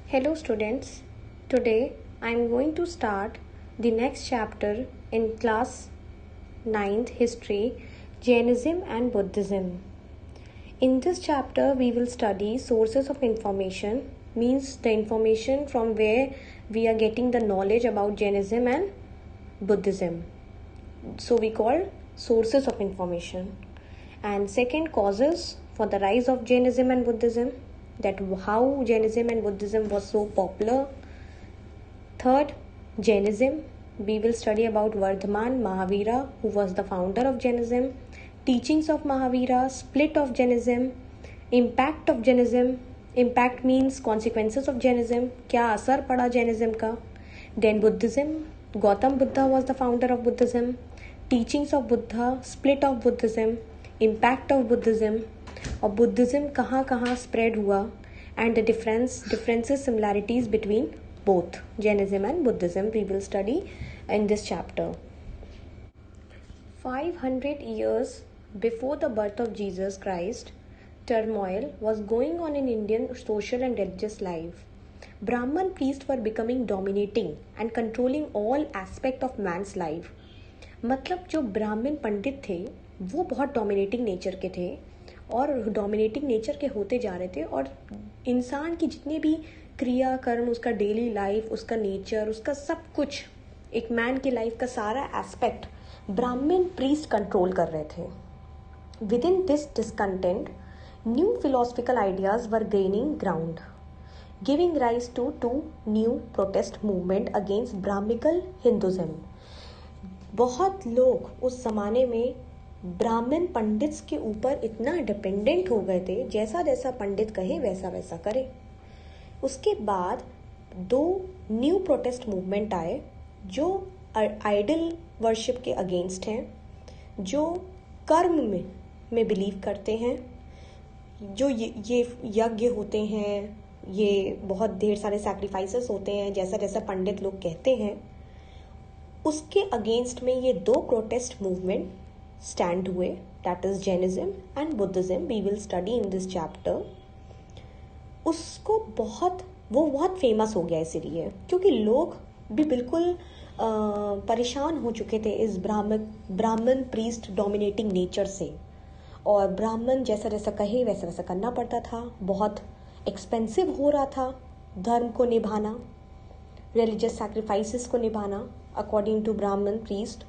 Hello students, today I am going to start the next chapter in class 9th history, Jainism and Buddhism. In this chapter we will study sources of information, means the information from where we are getting the knowledge about Jainism and Buddhism. So we call sources of information. And second, causes for the rise of Jainism and Buddhism, that how Jainism and Buddhism was so popular. Third, Jainism. We will study about Vardhaman Mahavira, who was the founder of Jainism, teachings of Mahavira, split of Jainism, impact of Jainism. Impact means consequences of Jainism, क्या असर पड़ा Jainism का. Then Buddhism. Gautam Buddha was the founder of Buddhism, teachings of Buddha, split of Buddhism, impact of Buddhism, और Buddhism कहाँ कहाँ spread हुआ, and the differences similarities between both Jainism and Buddhism we will study in this chapter. 500 years before the birth of Jesus Christ, turmoil was going on in Indian social and religious life. Brahman priests were becoming dominating and controlling all aspect of man's life. मतलब जो ब्राह्मण पंडित थे वो बहुत dominating nature के थे और dominating nature के होते जा रहे थे, और इंसान की जितने भी क्रिया कर्म, उसका डेली लाइफ, उसका नेचर, उसका सब कुछ, एक मैन की लाइफ का सारा एस्पेक्ट ब्राह्मण प्रीस्ट कंट्रोल कर रहे थे. With in this discontent new philosophical ideas were gaining ground, giving rise to new protest movement against Brahmical Hinduism. बहुत लोग उस जमाने में ब्राह्मण पंडित्स के ऊपर इतना डिपेंडेंट हो गए थे, जैसा जैसा पंडित कहे वैसा वैसा करे. उसके बाद दो न्यू प्रोटेस्ट मूवमेंट आए जो आइडल वर्शिप के अगेंस्ट हैं, जो कर्म में बिलीव करते हैं, जो ये यज्ञ होते हैं, ये बहुत ढेर सारे सैक्रिफाइसेस होते हैं, जैसा जैसा पंडित लोग कहते हैं, उसके अगेंस्ट में ये दो प्रोटेस्ट मूवमेंट स्टैंड हुए. That is Jainism and Buddhism. We will study in this chapter. उसको वो बहुत फेमस हो गया इसीलिए क्योंकि लोग भी बिल्कुल परेशान हो चुके थे इस ब्राह्मण प्रीस्ट डोमिनेटिंग नेचर से, और ब्राह्मण जैसा जैसा कहे वैसा वैसा करना पड़ता था. बहुत एक्सपेंसिव हो रहा था धर्म को निभाना, रिलीजियस सैक्रिफाइसेस को निभाना अकॉर्डिंग टू ब्राह्मण प्रीस्ट.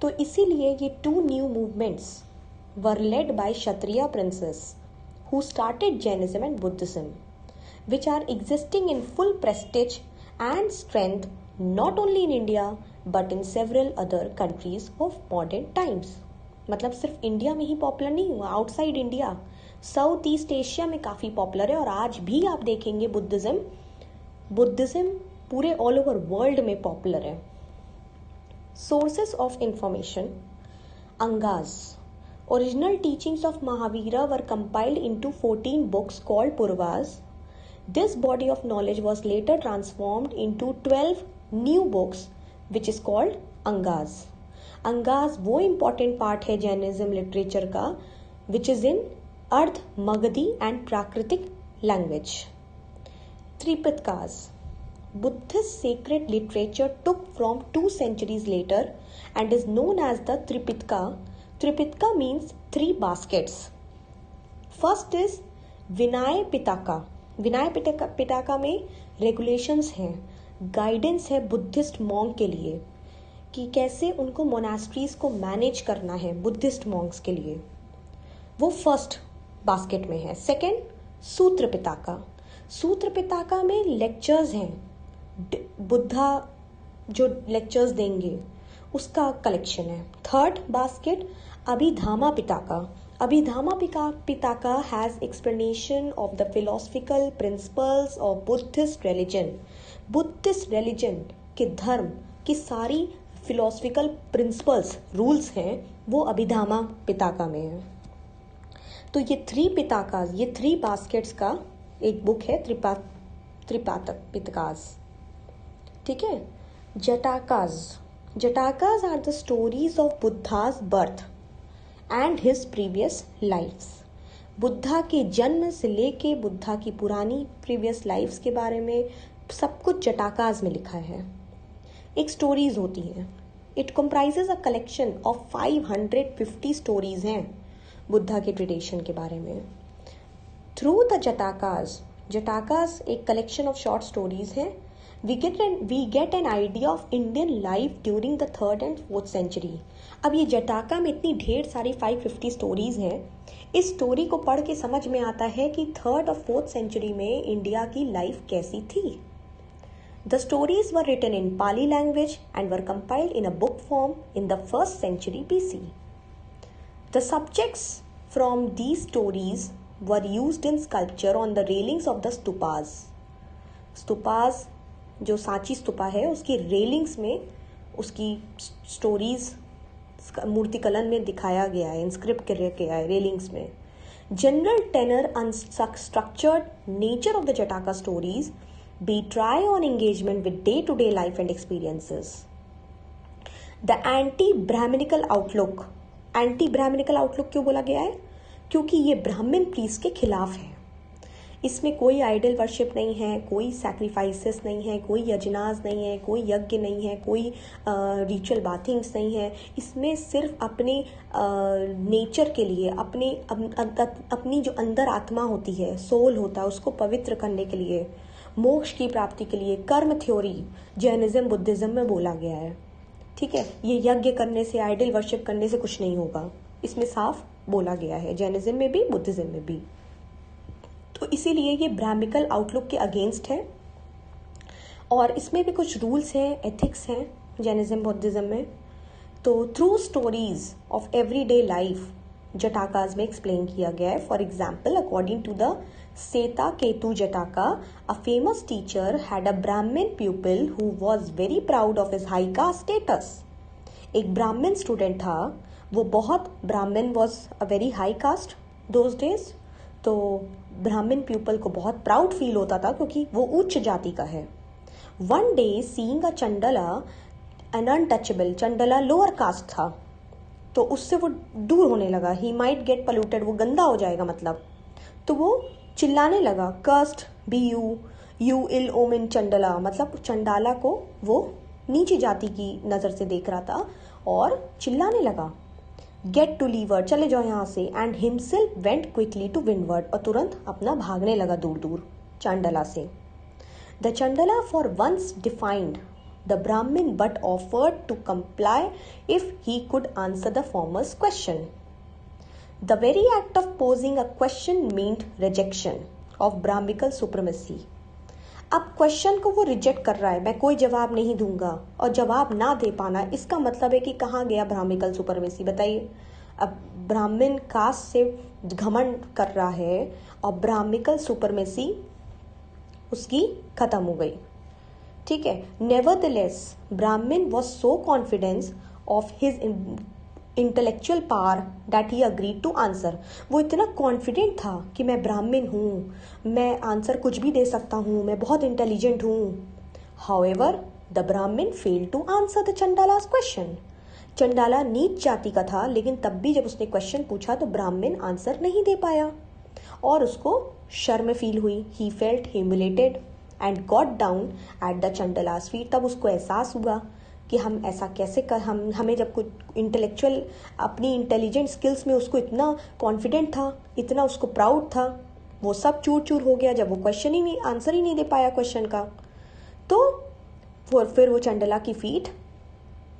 तो इसीलिए ये two new movements were led by Kshatriya princes who started Jainism and Buddhism, which are existing in full prestige and strength not only in India but in several other countries of modern times. मतलब सिर्फ India में ही popular नहीं हुआ, outside India south east Asia में काफ़ी popular है, और आज भी आप देखेंगे बुद्धिज्म पूरे ऑल ओवर वर्ल्ड में पॉपुलर है. Sources of information. Angas. Original teachings of Mahavira were compiled into 14 books called Purvas. This body of knowledge was later transformed into 12 new books which is called Angas. Angas वो important part है Jainism literature का which is in Ardh, Magadhi and Prakritic language. Tripitkas. Buddhist sacred literature took from 2 centuries later and is known as the Tripitaka. Tripitaka means 3 baskets. First is Vinay Pitaka. विनय पिटका में regulations हैं, guidance है Buddhist monk के लिए कि कैसे उनको monasteries को manage करना है बुद्धिस्ट मॉन्क्स के लिए. वो फर्स्ट बास्केट में है. सेकंड सूत्र पिताका. सूत्र पिताका में लेक्चर्स हैं, बुद्धा जो लेक्चर्स देंगे उसका कलेक्शन है. Third basket Abhidhamma Pitaka. Abhidhamma Pitaka has explanation of the philosophical principles of Buddhist religion. Buddhist religion के धर्म की सारी philosophical principles, rules हैं, वो अभिधामा पिताका में है. तो ये 3 पिताकास, ये 3 baskets का एक बुक है त्रिपातक पिताकास. ठीक है. Jatakas are the stories of Buddha's birth and his previous lives. Buddha के जन्म से लेके बुद्धा की पुरानी प्रीवियस लाइफ्स के बारे में सब कुछ जटाकास में लिखा है। एक स्टोरीज होती हैं। It comprises a collection of 550 stories हैं बुद्धा के ट्रेडिशन के बारे में। थ्रू द जटाकास एक कलेक्शन ऑफ शॉर्ट स्टोरीज है। We get an idea of Indian life during the 3rd and 4th century. अब ये जटाका में इतनी ढेर सारी 550 स्टोरीज हैं। इस स्टोरी को पढ़ के समझ में आता है कि 3rd और 4th सेंचुरी में इंडिया की लाइफ कैसी थी। The stories were written in Pali language and were compiled in a book form in the 1st century BC. The subjects from these stories were used in sculpture on the railings of the stupas. Stupas जो सांची स्तूपा है उसकी railings में उसकी stories मूर्तिकलन में दिखाया गया है, inscript किया गया है रेलिंग्स में। General tenor and structured nature of the Jataka stories be try on engagement with day to day life and experiences. The anti Brahmanical outlook क्यों बोला गया है? क्योंकि ये ब्राह्मण प्रीस्ट के खिलाफ है। इसमें कोई आइडल वर्शिप नहीं है, कोई सैक्रिफाइसेस नहीं है, कोई यजनाज नहीं है, कोई यज्ञ नहीं है, कोई रिचुअल बाथिंग्स नहीं है। इसमें सिर्फ अपने नेचर के लिए, अपनी जो अंदर आत्मा होती है, सोल होता है, उसको पवित्र करने के लिए, मोक्ष की प्राप्ति के लिए कर्म थ्योरी जैनिज्म बुद्धिज्म में बोला गया है। ठीक है, ये यज्ञ करने से, आइडल वर्शिप करने से कुछ नहीं होगा, इसमें साफ बोला गया है, जैनिज्म में भी बुद्धिज्म में भी। तो इसीलिए ये ब्राह्मिकल आउटलुक के अगेंस्ट है और इसमें भी कुछ रूल्स हैं, एथिक्स हैं जैनिज्म बुद्धिज्म में। तो through stories of everyday life Jatakas में एक्सप्लेन किया गया है। For example, according to the Seta Ketu Jataka, a famous teacher had a Brahmin pupil who was very proud of his high caste status. एक ब्राह्मण स्टूडेंट था, वो बहुत, Brahmin was a very high caste those days, तो Brahmin pupal को बहुत प्राउड फील होता था क्योंकि वो उच्च जाति का है। One day seeing a Chandala an untouchable, Chandala lower caste था, तो उससे वो दूर होने लगा। ही माइट गेट पोल्यूटेड, वो गंदा हो जाएगा मतलब। तो वो चिल्लाने लगा, cursed be you ill omen Chandala, मतलब चंडाला को वो नीची जाति की नजर से देख रहा था और चिल्लाने लगा, गेट टू लीवर्ड, चले जाओ यहाँ से। And himself went quickly to windward, और तुरंत अपना भागने लगा दूर दूर चांडला से। The Chandala for once defied the Brahmin but offered to comply if he could answer the former's question. The very act of posing a question meant rejection of Brahmical supremacy. अब question को वो रिजेक्ट कर रहा है, मैं कोई जवाब नहीं दूंगा, और जवाब ना दे पाना इसका मतलब है कि कहाँ गया ब्राह्मिकल सुपरमेसी, बताइए। अब ब्राह्मण कास्ट से घमंड कर रहा है और ब्राह्मिकल सुपरमेसी उसकी खत्म हो गई। ठीक है, nevertheless Brahmin was so confidence of his intellectual power that he agreed to answer. वो इतना कॉन्फिडेंट था कि मैं ब्राह्मण हूँ, मैं आंसर कुछ भी दे सकता हूँ, मैं बहुत इंटेलिजेंट हूँ। However the Brahmin failed to answer the Chandala's question. Chandala नीच जाति का था, लेकिन तब भी जब उसने क्वेश्चन पूछा तो ब्राह्मण आंसर नहीं दे पाया और उसको शर्म फील हुई। He felt humiliated and got down at the Chandalas feet. तब उसको एहसास हुआ कि हम ऐसा कैसे कर, हमें जब कुछ इंटेलेक्चुअल, अपनी इंटेलिजेंट स्किल्स में उसको इतना कॉन्फिडेंट था, इतना उसको प्राउड था, वो सब चूर चूर हो गया जब वो क्वेश्चन ही नहीं, आंसर ही नहीं दे पाया क्वेश्चन का। तो फिर वो चंडला की फीट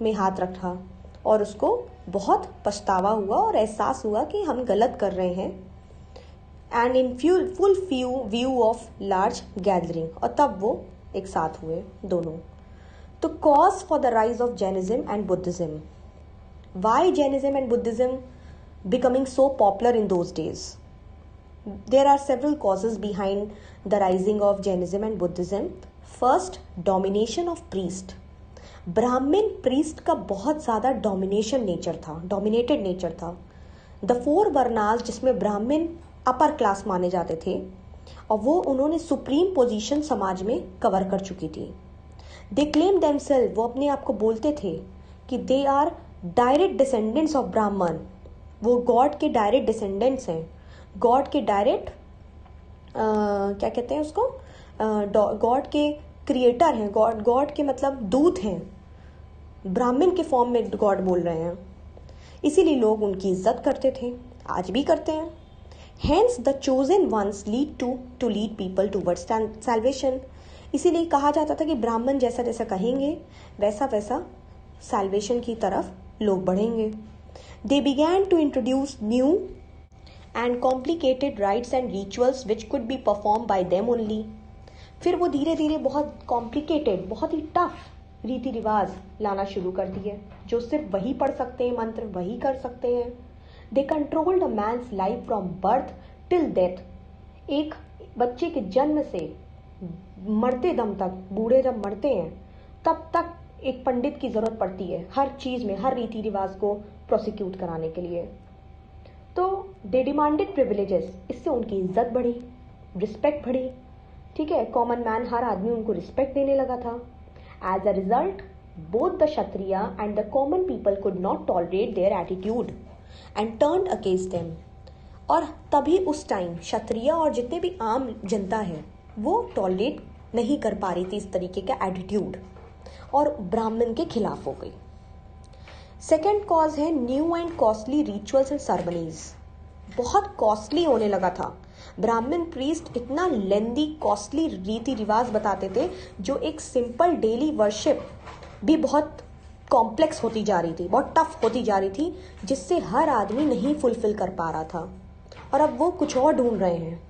में हाथ रखा और उसको बहुत पछतावा हुआ और एहसास हुआ कि हम गलत कर रहे हैं। And in full view of large gathering, और तब वो एक साथ हुए दोनों। तो cause for the rise of Jainism and Buddhism. Why Jainism and Buddhism becoming so popular in those days? There are several causes behind the rising of Jainism and Buddhism. First, domination of priest. ब्राह्मण priest का बहुत ज़्यादा dominated nature था। The 4 वर्नास, जिसमें ब्राह्मण upper class माने जाते थे, और वो उन्होंने सुप्रीम पोजीशन समाज में कवर कर चुकी थी। दे क्लेम देमसेल्फ, वो अपने आप को बोलते थे कि they are direct descendants of Brahman, वो गॉड के डायरेक्ट डिसेंडेंट्स हैं। गॉड के डायरेक्ट क्या कहते हैं उसको, गॉड के क्रिएटर हैं, गॉड के मतलब दूत हैं, ब्राह्मण के फॉर्म में गॉड बोल रहे हैं, इसीलिए लोग उनकी इज्जत करते थे, आज भी करते हैं. Hence the chosen ones lead to lead people towards salvation. इसीलिए कहा जाता था कि ब्राह्मण जैसा जैसा कहेंगे वैसा वैसा salvation की तरफ लोग बढ़ेंगे. They began to introduce new and complicated rites and rituals which could be performed by them only. फिर वो धीरे धीरे बहुत complicated, बहुत ही tough रीति रिवाज लाना शुरू कर दिए, जो सिर्फ वही पढ़ सकते हैं, मंत्र वही कर सकते हैं. They controlled a man's life from birth till death. एक बच्चे के जन्म से मरते दम तक, बूढ़े जब मरते हैं तब तक एक पंडित की जरूरत पड़ती है हर चीज में, हर रीति रिवाज को प्रोसिक्यूट कराने के लिए. तो दे डिमांडेड प्रिविलेजेस, इससे उनकी इज्जत बढ़ी, रिस्पेक्ट बढ़ी. ठीक है, कॉमन मैन, हर आदमी उनको रिस्पेक्ट देने लगा था. As a result both the Kshatriya and the common people could not tolerate their attitude and turned against them. और तभी उस टाइम क्षत्रिय और जितने भी आम जनता है वो टॉलरेट नहीं कर पा रही थी इस तरीके का एटीट्यूड, और ब्राह्मण के खिलाफ हो गई. सेकेंड कॉज है new and costly rituals and ceremonies. बहुत कॉस्टली होने लगा था. ब्राह्मण प्रीस्ट इतना लेंदी कॉस्टली रीति रिवाज बताते थे जो एक सिंपल डेली वर्शिप भी बहुत कॉम्प्लेक्स होती जा रही थी, बहुत टफ होती जा रही थी, जिससे हर आदमी नहीं फुलफिल कर पा रहा था. और अब वो कुछ और ढूंढ रहे हैं.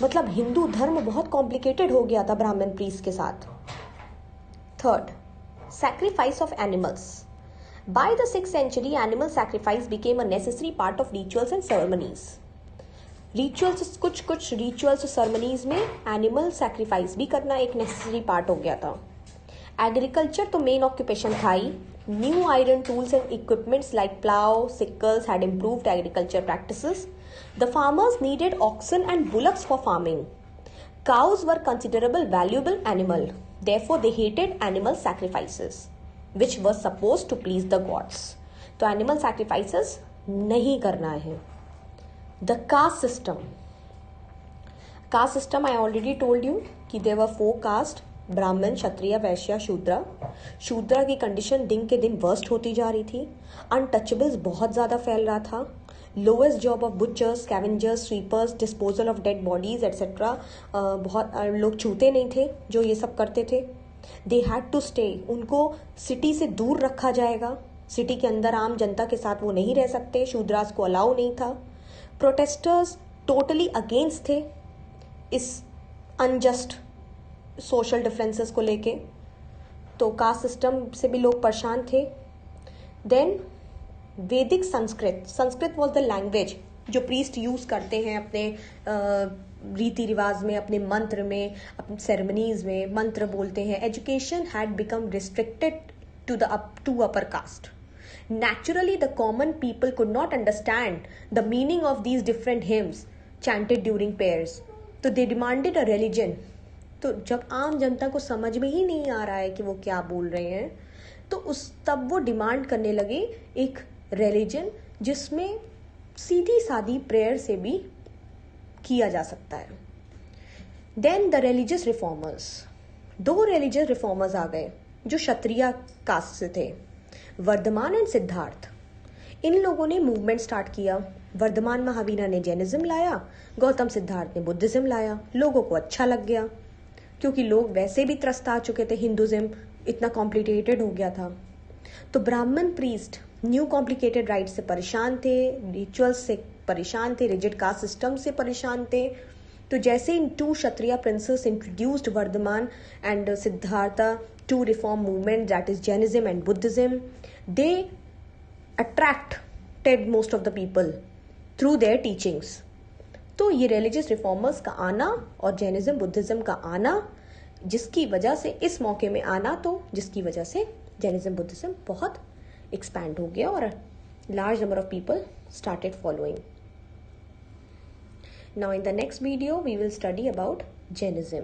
मतलब हिंदू धर्म बहुत कॉम्प्लिकेटेड हो गया था ब्राह्मण प्रीस्ट के साथ. Third, sacrifice of animals. By the 6th century animal sacrifice became a necessary part of rituals and ceremonies. कुछ रिचुअल्स और सेरेमनीज में एनिमल सैक्रिफाइस भी करना एक नेसेसरी पार्ट हो गया था. एग्रीकल्चर तो मेन ऑक्यूपेशन था ही. New iron tools and equipments like plough, sickles had improved agriculture practices. The farmers needed oxen and bullocks for farming. Cows were considerable valuable animal. Therefore, they hated animal sacrifices, which was supposed to please the gods. तो animal sacrifices नहीं करना है. The caste system. Caste system I already told you कि there were 4 caste. ब्राह्मण, क्षत्रिय, वैश्य, शूद्र. शूद्र की condition दिन के दिन वर्स्ट होती जा रही थी. अनटचेबल्स बहुत ज़्यादा फैल रहा था. Lowest job of butchers, scavengers, sweepers, disposal of dead bodies etcetera बहुत लोग छूते नहीं थे जो ये सब करते थे. They had to stay. उनको सिटी से दूर रखा जाएगा. सिटी के अंदर आम जनता के साथ वो नहीं रह सकते. शूद्रास को अलाउ नहीं था. प्रोटेस्टर्स टोटली अगेंस्ट थे इस अनजस्ट सोशल डिफरेंसेस को लेके. तो कास्ट सिस्टम से भी लोग परेशान थे. देन वैदिक संस्कृत वॉज द लैंग्वेज जो प्रीस्ट यूज करते हैं अपने रीति रिवाज में, अपने मंत्र में, अपने सेरेमनीज में मंत्र बोलते हैं. Education had become restricted to upper caste. Naturally, the common people could not understand the meaning of these different hymns chanted during prayers. तो they demanded a religion. तो जब आम जनता को समझ में ही नहीं आ रहा है कि वो क्या बोल रहे हैं, तो तब वो डिमांड करने लगे एक रिलीजन जिसमें सीधी सादी प्रेयर से भी किया जा सकता है. Then the religious reformers. 2 religious reformers आ गए जो क्षत्रिय कास्ट से थे, वर्धमान एंड सिद्धार्थ. इन लोगों ने मूवमेंट स्टार्ट किया. वर्धमान महावीरा ने जैनिज्म लाया, गौतम सिद्धार्थ ने बुद्धिज्म लाया. लोगों को अच्छा लग गया क्योंकि लोग वैसे भी त्रस्त आ चुके थे, हिंदुज्म इतना कॉम्प्लिकेटेड हो गया था. तो ब्राह्मण प्रीस्ट न्यू कॉम्प्लिकेटेड राइट से परेशान थे, रिचुअल्स से परेशान थे, रिजिड कास्ट सिस्टम से परेशान थे. तो जैसे इन 2 Kshatriya princes introduced Vardhaman and Siddhartha to reform movement that is Jainism and Buddhism, they attracted most of the people through their teachings. तो ये रिलीजियस रिफॉर्मर्स का आना और जैनिज्म बुद्धिज्म का आना, जिसकी वजह से इस मौके में आना, तो जिसकी वजह से जैनिज्म बुद्धिज्म बहुत एक्सपैंड हो गया और large number of people started following. Now in the next video we will study about Jainism.